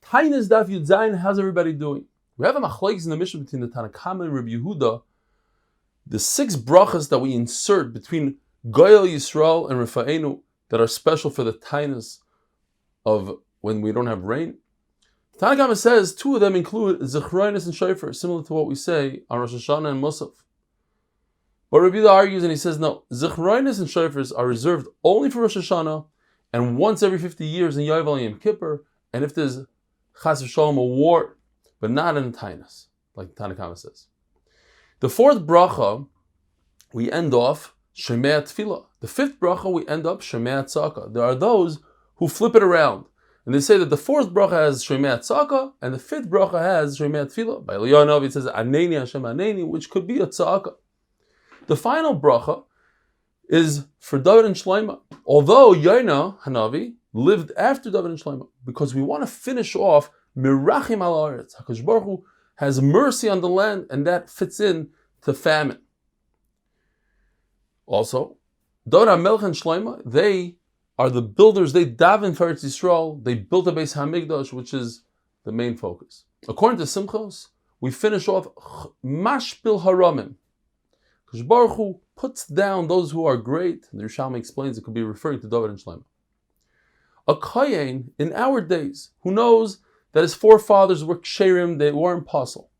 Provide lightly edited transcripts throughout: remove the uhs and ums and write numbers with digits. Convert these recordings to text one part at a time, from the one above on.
Taanis Daf Yud Zayin, how's everybody doing? We have a machlokes in the Mishnah between the Tanakama and Rabbi Yehuda. The 6 brachas that we insert between Goyal Yisrael and Refuah that are special for the Taanis of when we don't have rain. Tanakama says 2 of them include Zechroinus and Shofar, similar to what we say on Rosh Hashanah and Musaf. But Rabbi Yehuda argues and he says no, Zechroinus and Shofars are reserved only for Rosh Hashanah and once every 50 years in Yovel Yom Kippur, and if there's Chas v'Shalom a war, but not in Taanis, like Tanakama says. The 4th bracha, we end off Shemei Tefillah. The 5th bracha, we end up Shemei Tzaka. There are those who flip it around, and they say that the 4th bracha has Shemei Tzaka, and the 5th bracha has Shemei Tefillah. By Eliyahu it says Aneni Hashem Aneni, which could be a Tzaka. The final bracha is for David and Shleima. Although Yonah Hanavi lived after David and Shleima, because we want to finish off Mirachim al Haaretz. HaKadosh Baruch Hu has mercy on the land, and that fits in to famine. Also, David HaMelech and Shleima, they are the builders. They daven for Eretz Yisrael. They built a Beis HaMikdash, which is the main focus. According to Simchos, we finish off Mashpil Haramim. HaKadosh Baruch Hu puts down those who are great. And the Rishalma explains it could be referring to David and Shleima. A kohen in our days who knows that his forefathers were ksherim, they weren't apostle.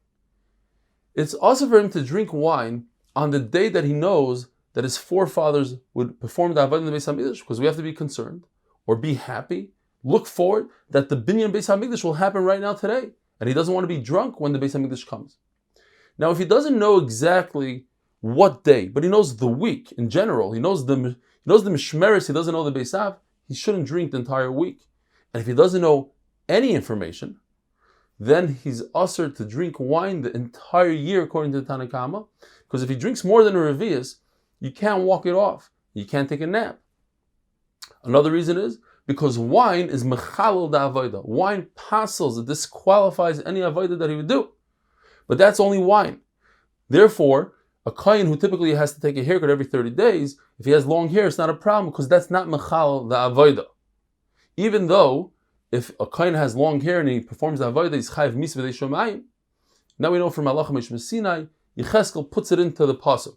It's also for him to drink wine on the day that he knows that his forefathers would perform the avodah in the Beis HaMikdash, because we have to be concerned or be happy, look forward that the binyan Beis HaMikdash will happen right now today, and he doesn't want to be drunk when the Beis HaMikdash comes. Now, if he doesn't know exactly what day, but he knows the week in general, he knows the mishmeres, he doesn't know the Beis Av, he shouldn't drink the entire week. And if he doesn't know any information, then he's usher to drink wine the entire year according to the Tanakama, because if he drinks more than a revius, you can't walk it off. You can't take a nap. Another reason is because wine is mechalel da avodah. Wine passes, it disqualifies any avodah that he would do. But that's only wine. Therefore, a kohen who typically has to take a haircut every 30 days, if he has long hair, it's not a problem because that's not mechal the avodah. Even though, if a kohen has long hair and he performs the avodah, he's chayiv mis v'dei shomayim. Now we know from Malach HaMishmah Sinai, Yecheskel puts it into the pasuk.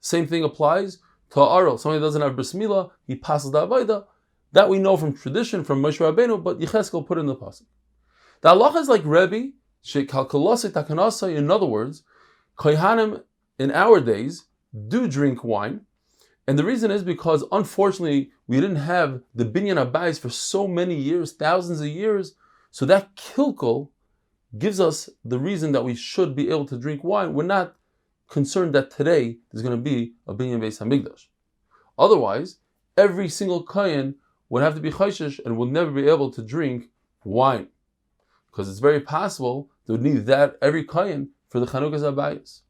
Same thing applies to Arel. Somebody doesn't have bris milah, he passes the avodah. That we know from tradition, from Moshe Rabbeinu, but Yecheskel put it in the pasuk. The halacha is like Rebbe, shekalkalosei takanasai. In other words, kohanim in our days do drink wine, and the reason is because unfortunately we didn't have the binyan abayis for so many years, thousands of years, so that kilkel gives us the reason that we should be able to drink wine. We're not concerned that today there's going to be a binyan Beis HaMikdash. Otherwise, every single kohen would have to be chayshish and would never be able to drink wine, because it's very possible they would need that every kohen for the Chanukas abayis.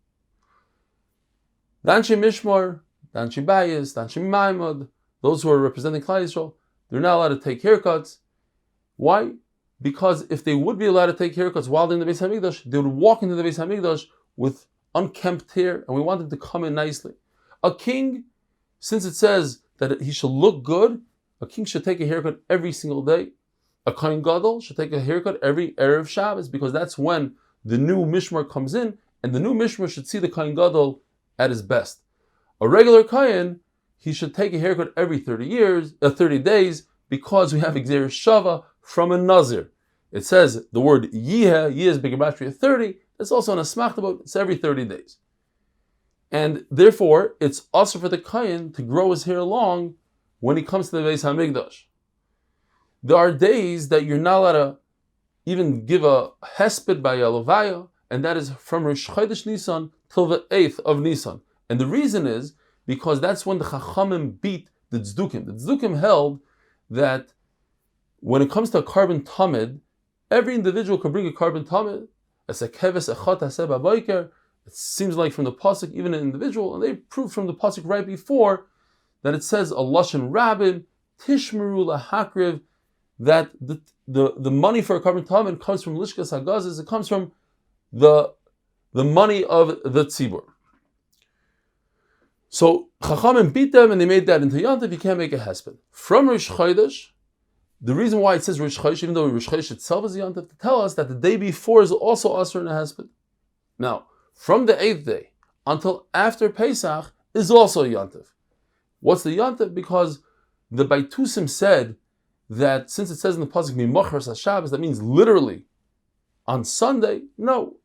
Danshi Mishmar, Danshi Bayis, Danshi Maimad, those who are representing Klein Yisrael, they're not allowed to take haircuts. Why? Because if they would be allowed to take haircuts while they're in the Beis HaMikdash, they would walk into the Beis HaMikdash with unkempt hair, and we want them to come in nicely. A king, since it says that he should look good, a king should take a haircut every single day. A kohen gadol should take a haircut every Erev Shabbos, because that's when the new Mishmar comes in, and the new Mishmar should see the kohen gadol at his best. A regular kohen, he should take a haircut every 30 days, because we have Gzeir Shava from a Nazir. It says the word Yeh is Begematria 30, it's also on a Smachtabot, it's every 30 days. And therefore, it's also for the kohen to grow his hair long when he comes to the Beis HaMikdash. There are days that you're not allowed to even give a hesped by a levaya, and that is from Rosh Chodesh Nisan till the 8th of Nisan. And the reason is because that's when the Chachamim beat the Tzdukim. The Tzdukim held that when it comes to a carbon tamid, every individual can bring a carbon tamid. As a keves echot haseh b'boker, it seems like from the pasuk, even an individual, and they proved from the pasuk right before that it says a lashon rabbin tishmeru lahakriv, that the money for a carbon tamid comes from lishkas hagazes. It comes from the money of the tzibur. So Chachamim beat them and they made that into Yantav. You can't make a hesped. From Rosh Chodesh, the reason why it says Rosh Chodesh, even though Rosh Chodesh itself is a Yontif, to tell us that the day before is also Asr in a Hesped. Now, from the 8th day until after Pesach is also a Yontif. What's the Yontif? Because the Baitusim said that since it says in the pasuk Mimachar Shabbos, that means literally on Sunday. No,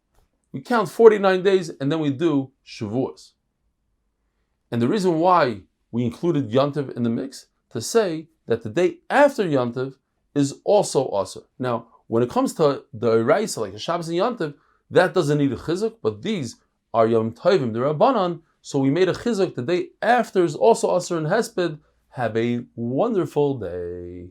we count 49 days and then we do Shavuos. And the reason why we included Yontiv in the mix, to say that the day after Yontiv is also Asr. Now, when it comes to the Eraisa, like the Shabbos and Yontiv, that doesn't need a chizuk, but these are Yom Tovim, the Rabbanan, so we made a chizuk. The day after is also Asr and Hesped. Have a wonderful day.